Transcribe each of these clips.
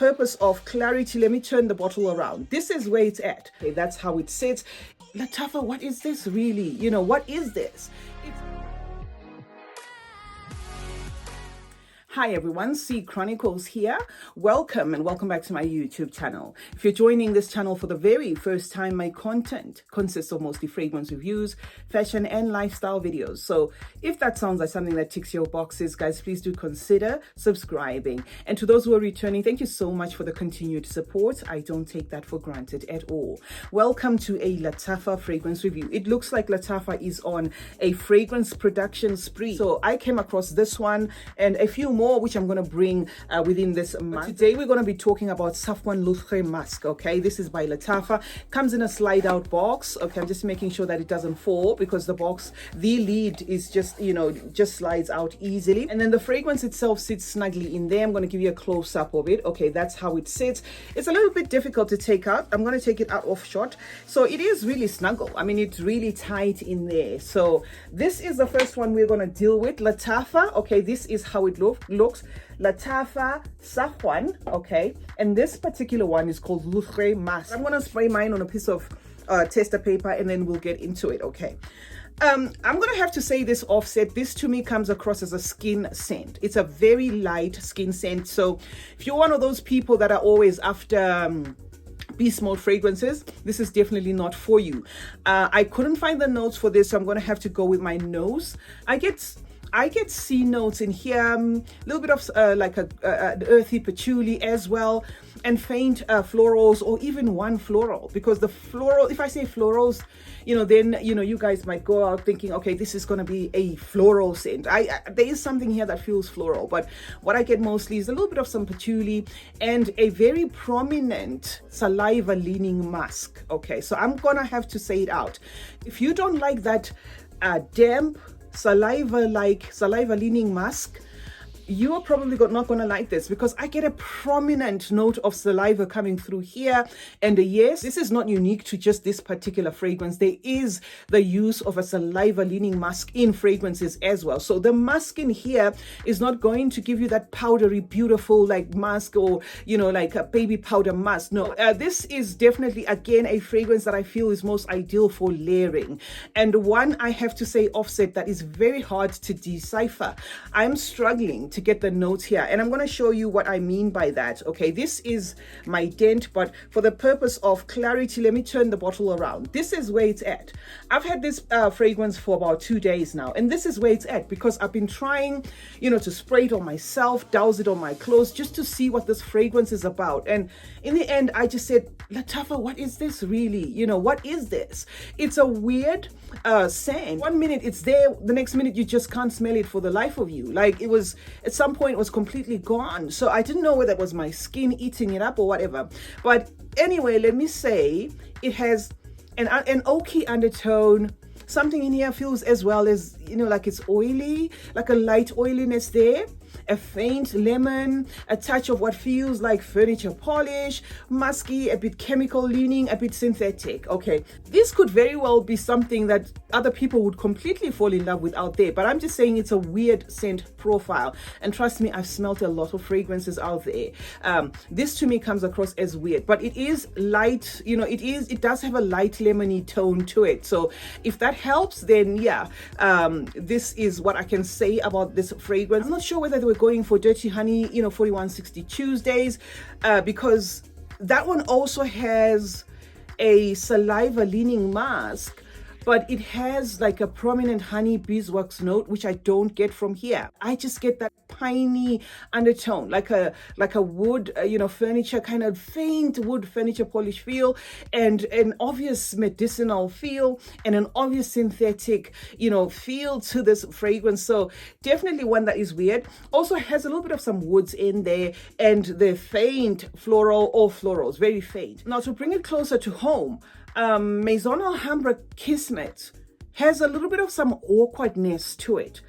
purpose of clarity, let me turn the bottle around. This is where it's at. Okay, that's how it sits. Lattafa, what is this really? You know, what is this? Hi everyone, CeeChronicles here. Welcome and welcome back to my YouTube channel. If you're joining this channel for the very first time, my content consists of mostly fragrance reviews, fashion and lifestyle videos. So if that sounds like something that ticks your boxes, guys, please do consider subscribing. And to those who are returning, thank you so much for the continued support. I don't take that for granted at all. Welcome to a Lattafa fragrance review. It looks like Lattafa is on a fragrance production spree. So I came across this one and a few more which I'm going to bring within this month. But today we're going to be talking about Safwaan Musk. Okay, this is by Lattafa. Comes in a slide out box. Okay, I'm just making sure that it doesn't fall because the box, the lid is just, you know, just slides out easily. And then the fragrance itself sits snugly in there. I'm going to give you a close up of it. Okay, that's how it sits. It's a little bit difficult to take out. I'm going to take it out off shot. So it is really snuggle. I mean, it's really tight in there. So this is the first one we're going to deal with. Lattafa. Okay, this is how it looks. Lattafa Safwaan. Okay, and this particular one is called Luxe Mask. I'm going to spray mine on a piece of tester paper and then we'll get into it. Okay. I'm going to have to say this offset. This to me comes across as a skin scent. It's a very light skin scent. So if you're one of those people that are always after beast mode fragrances, this is definitely not for you. I couldn't find the notes for this, so I'm going to have to go with my nose. I get C notes in here, a little bit of like an earthy patchouli as well, and faint florals, or even one floral, because the floral, if I say florals, you know, then, you know, you guys might go out thinking, okay, this is going to be a floral scent. There is something here that feels floral, but what I get mostly is a little bit of some patchouli and a very prominent saliva leaning musk. Okay, so I'm going to have to say it out. If you don't like that damp, saliva leaning musk, you are probably not going to like this, because I get a prominent note of saliva coming through here. And yes, this is not unique to just this particular fragrance. There is the use of a saliva leaning musk in fragrances as well. So the musk in here is not going to give you that powdery, beautiful like musk, or, you know, like a baby powder musk. No, this is definitely, again, a fragrance that I feel is most ideal for layering. And one, I have to say, offset, that is very hard to decipher. I'm struggling to get the notes here, and I'm going to show you what I mean by that. Okay, this is my dent, but for the purpose of clarity, let me turn the bottle around. This is where it's at. I've had this fragrance for about 2 days now, and this is where it's at, because I've been trying, you know, to spray it on myself, douse it on my clothes, just to see what this fragrance is about. And in the end, I just said, Lattafa, what is this really? You know, what is this? It's a weird scent. 1 minute it's there, the next minute you just can't smell it for the life of you. Like, it was, at some point, it was completely gone. So I didn't know whether it was my skin eating it up or whatever. But anyway, let me say, it has an oaky undertone. Something in here feels as well as, you know, like it's oily, like a light oiliness there. A faint lemon, a touch of what feels like furniture polish, musky, a bit chemical leaning, a bit synthetic. Okay, this could very well be something that other people would completely fall in love with out there, but I'm just saying it's a weird scent profile. And trust me, I've smelt a lot of fragrances out there. This to me comes across as weird, but it is light, you know, it does have a light lemony tone to it. So if that helps, then yeah, this is what I can say about this fragrance. I'm not sure whether they were going for Dirty Honey, you know, 4160 Tuesdays, because that one also has a saliva leaning mask, but it has like a prominent honey beeswax note, which I don't get from here. I just get that piney undertone, like a wood, you know, furniture, kind of faint wood furniture polish feel, and an obvious medicinal feel, and an obvious synthetic, you know, feel to this fragrance. So definitely one that is weird. Also has a little bit of some woods in there, and the faint floral or florals, very faint. Now, to bring it closer to home, Maison Alhambra Kismet has a little bit of some awkwardness to it,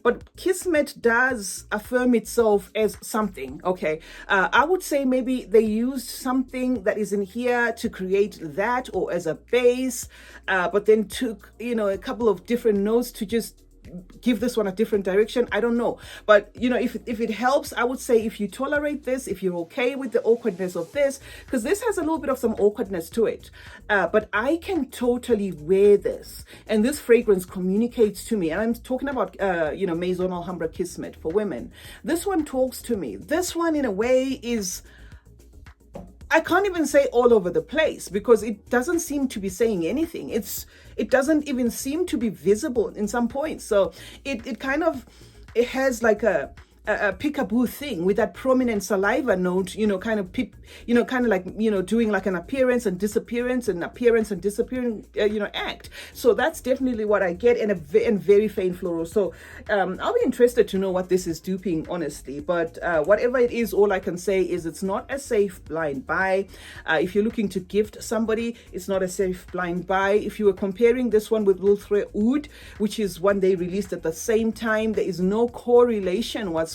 but Kismet does affirm itself as something. Okay, I would say maybe they used something that is in here to create that, or as a base, but then took, you know, a couple of different notes to just give this one a different direction. I don't know. But, you know, if it helps, I would say if you tolerate this, if you're okay with the awkwardness of this, because this has a little bit of some awkwardness to it. But I can totally wear this. And this fragrance communicates to me. And I'm talking about, you know, Maison Alhambra Kismet for women. This one talks to me. This one, in a way, is... I can't even say all over the place, because it doesn't seem to be saying anything. It doesn't even seem to be visible in some points. So it kind of, it has like a peekaboo thing with that prominent saliva note, you know, kind of like, you know, doing like an appearance and disappearance and appearance and disappearing, you know, act. So that's definitely what I get, and very faint floral. So I'll be interested to know what this is duping, honestly. But whatever it is, all I can say is it's not a safe blind buy. If you're looking to gift somebody, it's not a safe blind buy. If you were comparing this one with Luxe Oud, which is one they released at the same time, there is no correlation whatsoever.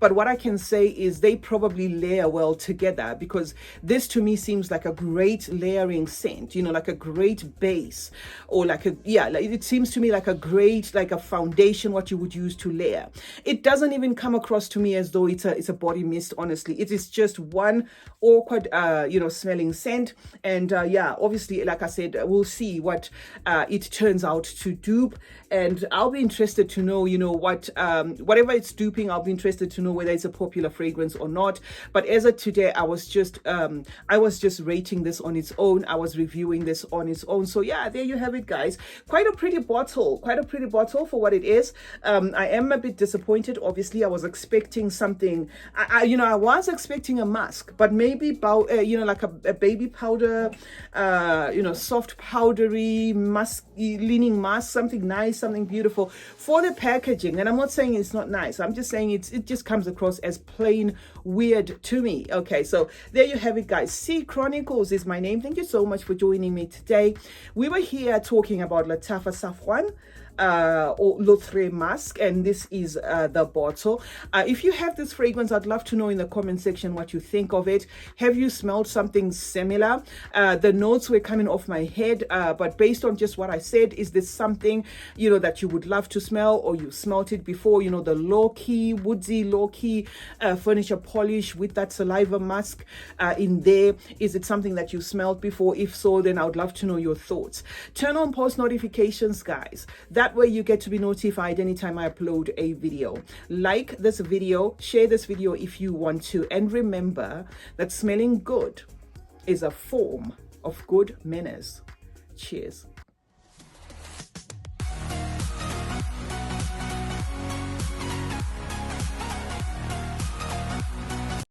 But what I can say is they probably layer well together, because this to me seems like a great layering scent, you know, like a great base, or like a, yeah, like it seems to me like a great, like a foundation, what you would use to layer. It doesn't even come across to me as though it's a body mist, honestly. It is just one awkward, you know, smelling scent. And yeah, obviously, like I said, we'll see what it turns out to dupe. And I'll be interested to know, you know, what, whatever it's duping, I'll be interested to know whether it's a popular fragrance or not. But as of today, I was just rating this on its own. I was reviewing this on its own. So yeah, there you have it, guys. Quite a pretty bottle for what it is. I am a bit disappointed. Obviously, I was expecting something. You know, I was expecting a musk, but maybe you know, like a baby powder, you know, soft powdery musk, leaning musk, something nice, something beautiful for the packaging. And I'm not saying it's not nice. I'm just saying it just comes across as plain weird to me. Okay, so there you have it, guys. CeeChronicles is my name. Thank you so much for joining me today. We were here talking about Lattafa Safwaan, or l'autre-musk, and this is the bottle. If you have this fragrance, I'd love to know in the comment section what you think of it. Have you smelled something similar? The notes were coming off my head, but based on just what I said, is this something, you know, that you would love to smell, or you smelt it before? You know, the low-key, woodsy, low-key furniture polish with that saliva musk in there. Is it something that you smelled before? If so, then I would love to know your thoughts. Turn on post notifications, guys. That way you get to be notified anytime I upload a video. Like this video, share this video if you want to, and remember that smelling good is a form of good manners. Cheers.